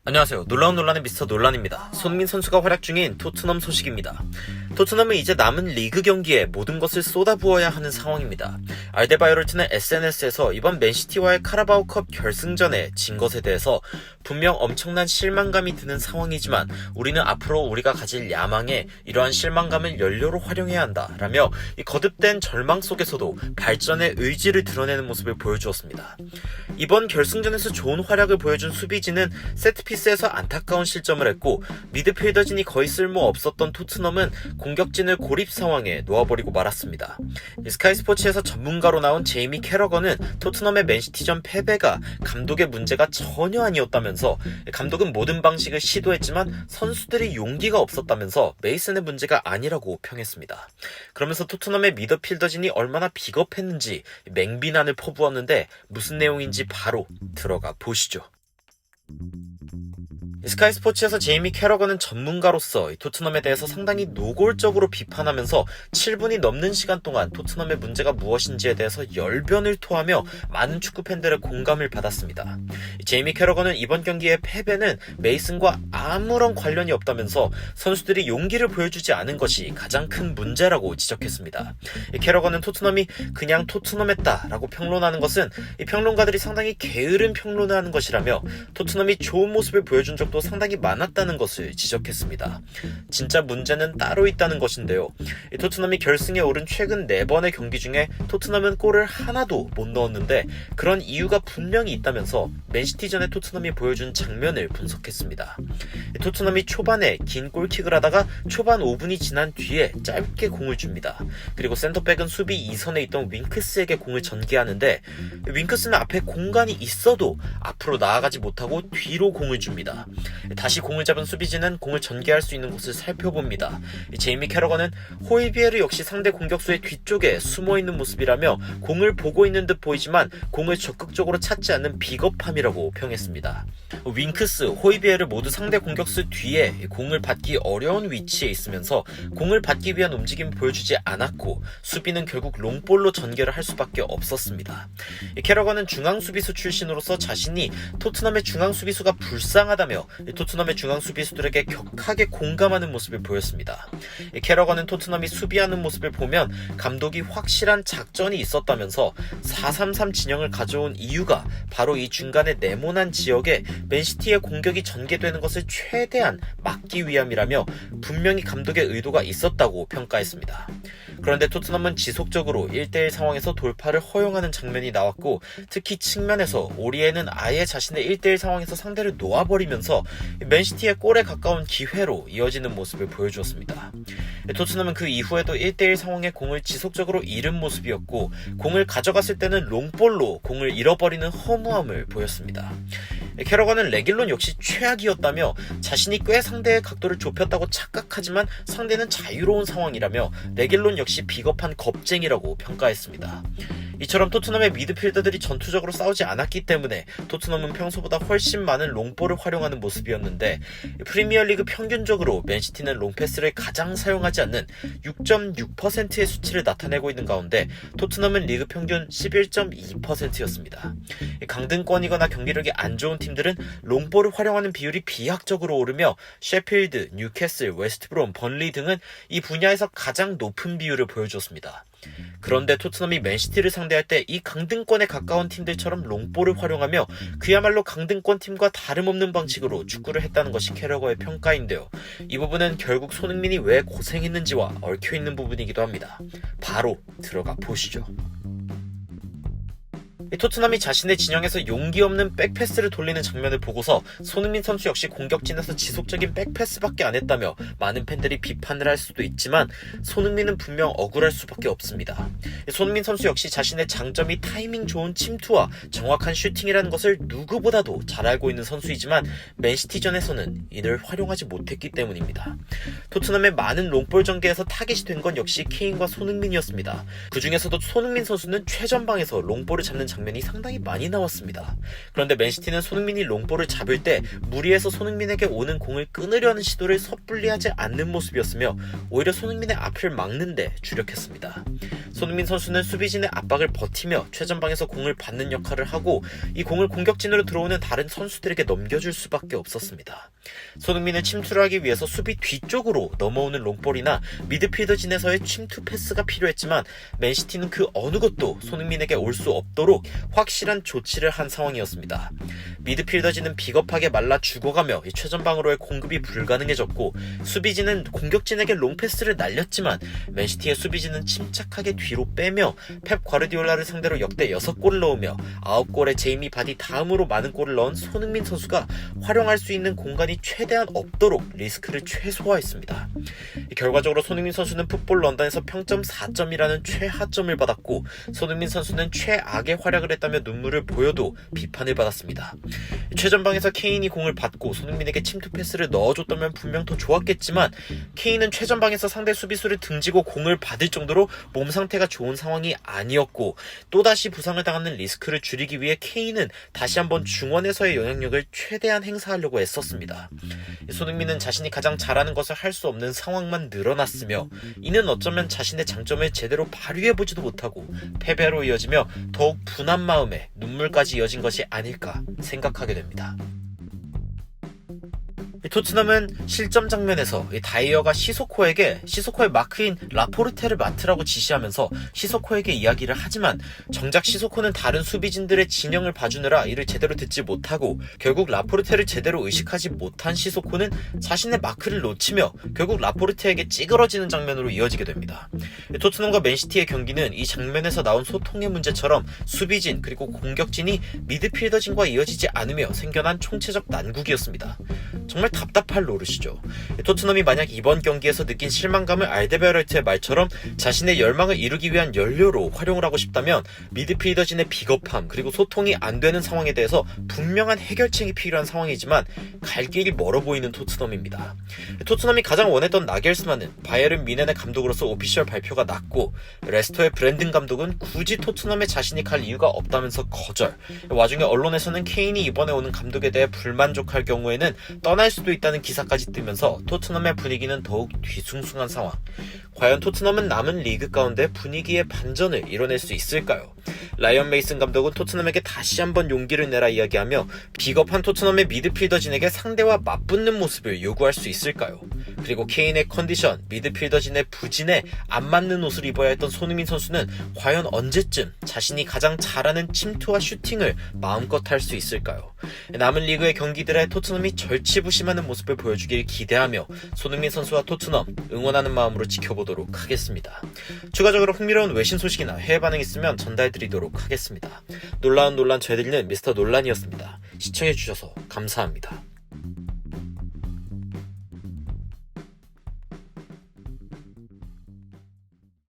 안녕하세요. 놀라운 논란의 미스터 논란입니다. 손흥민 선수가 활약 중인 토트넘 소식입니다. 토트넘은 이제 남은 리그 경기에 모든 것을 쏟아부어야 하는 상황입니다. 알데바요르트는 SNS에서 이번 맨시티와의 카라바오컵 결승전에 진 것에 대해서 분명 엄청난 실망감이 드는 상황이지만 우리는 앞으로 우리가 가질 야망에 이러한 실망감을 연료로 활용해야 한다 라며 이 거듭된 절망 속에서도 발전의 의지를 드러내는 모습을 보여주었습니다. 이번 결승전에서 좋은 활약을 보여준 수비진은 세트피스에서 안타까운 실점을 했고 미드필더진이 거의 쓸모없었던 토트넘은 공격진을 고립 상황에 놓아버리고 말았습니다. 스카이스포츠에서 전문가로 나온 제이미 캐러건은 토트넘의 맨시티전 패배가 감독의 문제가 전혀 아니었다면서 감독은 모든 방식을 시도했지만 선수들이 용기가 없었다면서 메이슨의 문제가 아니라고 평했습니다. 그러면서 토트넘의 미드필더진이 얼마나 비겁했는지 맹비난을 퍼부었는데 무슨 내용인지 바로 들어가 보시죠. 스카이스포츠에서 제이미 캐러건은 전문가로서 토트넘에 대해서 상당히 노골적으로 비판하면서 7분이 넘는 시간 동안 토트넘의 문제가 무엇인지에 대해서 열변을 토하며 많은 축구팬들의 공감을 받았습니다. 제이미 캐러건은 이번 경기의 패배는 메이슨과 아무런 관련이 없다면서 선수들이 용기를 보여주지 않은 것이 가장 큰 문제라고 지적했습니다. 캐러건은 토트넘이 그냥 토트넘했다라고 평론하는 것은 이 평론가들이 상당히 게으른 평론을 하는 것이라며 토트넘이 좋은 모습을 보여준 적도 상당히 많았다는 것을 지적했습니다. 진짜 문제는 따로 있다는 것인데요. 토트넘이 결승에 오른 최근 4번의 경기 중에 토트넘은 골을 하나도 못 넣었는데 그런 이유가 분명히 있다면서 맨시티전에 토트넘이 보여준 장면을 분석했습니다. 토트넘이 초반에 긴 골킥을 하다가 초반 5분이 지난 뒤에 짧게 공을 줍니다. 그리고 센터백은 수비 2선에 있던 윙크스에게 공을 전개하는데 윙크스는 앞에 공간이 있어도 앞으로 나아가지 못하고 뒤로 공을 줍니다. 다시 공을 잡은 수비진은 공을 전개할 수 있는 곳을 살펴봅니다. 제이미 캐러건은 호이비에르 역시 상대 공격수의 뒤쪽에 숨어있는 모습이라며 공을 보고 있는 듯 보이지만 공을 적극적으로 찾지 않는 비겁함이라고 평했습니다. 윙크스, 호이비에르 모두 상대 공격수 뒤에 공을 받기 어려운 위치에 있으면서 공을 받기 위한 움직임을 보여주지 않았고 수비는 결국 롱볼로 전개를 할 수밖에 없었습니다. 캐러건은 중앙수비수 출신으로서 자신이 토트넘의 중앙수비수가 불쌍하다며 토트넘의 중앙 수비수들에게 격하게 공감하는 모습을 보였습니다. 캐러건은 토트넘이 수비하는 모습을 보면 감독이 확실한 작전이 있었다면서 4-3-3 진영을 가져온 이유가 바로 이 중간에 네모난 지역에 맨시티의 공격이 전개되는 것을 최대한 막기 위함이라며 분명히 감독의 의도가 있었다고 평가했습니다. 그런데 토트넘은 지속적으로 1대1 상황에서 돌파를 허용하는 장면이 나왔고 특히 측면에서 오리에는 아예 자신의 1대1 상황에서 상대를 놓아버리면서 맨시티의 골에 가까운 기회로 이어지는 모습을 보여주었습니다. 토트넘은 그 이후에도 1대1 상황에 공을 지속적으로 잃은 모습이었고 공을 가져갔을 때는 롱볼로 공을 잃어버리는 허무함을 보였습니다. 캐러건은 레길론 역시 최악이었다며 자신이 꽤 상대의 각도를 좁혔다고 착각하지만 상대는 자유로운 상황이라며 레길론 역시 비겁한 겁쟁이라고 평가했습니다. 이처럼 토트넘의 미드필더들이 전투적으로 싸우지 않았기 때문에 토트넘은 평소보다 훨씬 많은 롱볼을 활용하는 모습이었는데 프리미어리그 평균적으로 맨시티는 롱패스를 가장 사용하지 않는 6.6%의 수치를 나타내고 있는 가운데 토트넘은 리그 평균 11.2%였습니다. 강등권이거나 경기력이 안 좋은 팀들은 롱볼을 활용하는 비율이 비약적으로 오르며 셰필드, 뉴캐슬, 웨스트브롬, 번리 등은 이 분야에서 가장 높은 비율을 보여줬습니다. 그런데 토트넘이 맨시티를 상대할 때 이 강등권에 가까운 팀들처럼 롱볼을 활용하며 그야말로 강등권 팀과 다름없는 방식으로 축구를 했다는 것이 캐러거의 평가인데요. 이 부분은 결국 손흥민이 왜 고생했는지와 얽혀있는 부분이기도 합니다. 바로 들어가 보시죠. 토트넘이 자신의 진영에서 용기 없는 백패스를 돌리는 장면을 보고서 손흥민 선수 역시 공격진에서 지속적인 백패스밖에 안 했다며 많은 팬들이 비판을 할 수도 있지만 손흥민은 분명 억울할 수밖에 없습니다. 손흥민 선수 역시 자신의 장점이 타이밍 좋은 침투와 정확한 슈팅이라는 것을 누구보다도 잘 알고 있는 선수이지만 맨시티전에서는 이를 활용하지 못했기 때문입니다. 토트넘의 많은 롱볼 전개에서 타겟이 된 건 역시 케인과 손흥민이었습니다. 그 중에서도 손흥민 선수는 최전방에서 롱볼을 잡는 장면이 상당히 많이 나왔습니다. 그런데 맨시티는 손흥민이 롱볼을 잡을 때 무리해서 손흥민에게 오는 공을 끊으려는 시도를 섣불리 하지 않는 모습이었으며 오히려 손흥민의 앞을 막는 데 주력했습니다. 손흥민 선수는 수비진의 압박을 버티며 최전방에서 공을 받는 역할을 하고 이 공을 공격진으로 들어오는 다른 선수들에게 넘겨줄 수밖에 없었습니다. 손흥민은 침투를 하기 위해서 수비 뒤쪽으로 넘어오는 롱볼이나 미드필더진에서의 침투 패스가 필요했지만 맨시티는 그 어느 것도 손흥민에게 올 수 없도록 확실한 조치를 한 상황이었습니다. 미드필더진은 비겁하게 말라 죽어가며 최전방으로의 공급이 불가능해졌고 수비진은 공격진에게 롱패스를 날렸지만 맨시티의 수비진은 침착하게 뒤로 빼며 펩 과르디올라를 상대로 역대 6골을 넣으며 9골에 제이미 바디 다음으로 많은 골을 넣은 손흥민 선수가 활용할 수 있는 공간이 최대한 없도록 리스크를 최소화했습니다. 결과적으로 손흥민 선수는 풋볼 런던에서 평점 4점이라는 최하점을 받았고 손흥민 선수는 최악의 활약을 했다며 눈물을 보여도 비판을 받았습니다. 최전방에서 케인이 공을 받고 손흥민에게 침투 패스를 넣어줬다면 분명 더 좋았겠지만 케인은 최전방에서 상대 수비수를 등지고 공을 받을 정도로 몸 상태가 좋은 상황이 아니었고 또다시 부상을 당하는 리스크를 줄이기 위해 케인은 다시 한번 중원에서의 영향력을 최대한 행사하려고 애썼습니다. 손흥민은 자신이 가장 잘하는 것을 할 수 없는 상황만 늘어났으며 이는 어쩌면 자신의 장점을 제대로 발휘해보지도 못하고 패배로 이어지며 더욱 분한 마음에 눈물까지 이어진 것이 아닐까 생각하게 됩니다. 토트넘은 실점 장면에서 다이어가 시소코의 마크인 라포르테를 맡으라고 지시하면서 시소코에게 이야기를 하지만 정작 시소코는 다른 수비진들의 진영을 봐주느라 이를 제대로 듣지 못하고 결국 라포르테를 제대로 의식하지 못한 시소코는 자신의 마크를 놓치며 결국 라포르테에게 찌그러지는 장면으로 이어지게 됩니다. 토트넘과 맨시티의 경기는 이 장면에서 나온 소통의 문제처럼 수비진 그리고 공격진이 미드필더진과 이어지지 않으며 생겨난 총체적 난국이었습니다. 정말 답답할 노릇이죠. 토트넘이 만약 이번 경기에서 느낀 실망감을 알데베르트의 말처럼 자신의 열망을 이루기 위한 연료로 활용을 하고 싶다면 미드필더진의 비겁함 그리고 소통이 안 되는 상황에 대해서 분명한 해결책이 필요한 상황이지만 갈 길이 멀어 보이는 토트넘입니다. 토트넘이 가장 원했던 나겔스만은 바이에른 뮌헨의 감독으로서 오피셜 발표가 났고 레스터의 브랜든 감독은 굳이 토트넘에 자신이 갈 이유가 없다면서 거절. 와중에 언론에서는 케인이 이번에 오는 감독에 대해 불만족할 경우에는 떠날 수도 있다는 기사까지 뜨면서 토트넘의 분위기는 더욱 뒤숭숭한 상황. 과연 토트넘은 남은 리그 가운데 분위기의 반전을 이뤄낼 수 있을까요? 라이언 메이슨 감독은 토트넘에게 다시 한번 용기를 내라 이야기하며 비겁한 토트넘의 미드필더진에게 상대와 맞붙는 모습을 요구할 수 있을까요? 그리고 케인의 컨디션, 미드필더진의 부진에 안 맞는 옷을 입어야 했던 손흥민 선수는 과연 언제쯤 자신이 가장 잘하는 침투와 슈팅을 마음껏 할 수 있을까요? 남은 리그의 경기들에 토트넘이 절치부심하는 모습을 보여주길 기대하며 손흥민 선수와 토트넘 응원하는 마음으로 지켜보도록 하겠습니다. 추가적으로 흥미로운 외신 소식이나 해외 반응 있으면 전달드리도록 하겠습니다. 놀라운 논란 전해드리는 미스터 논란이었습니다. 시청해주셔서 감사합니다.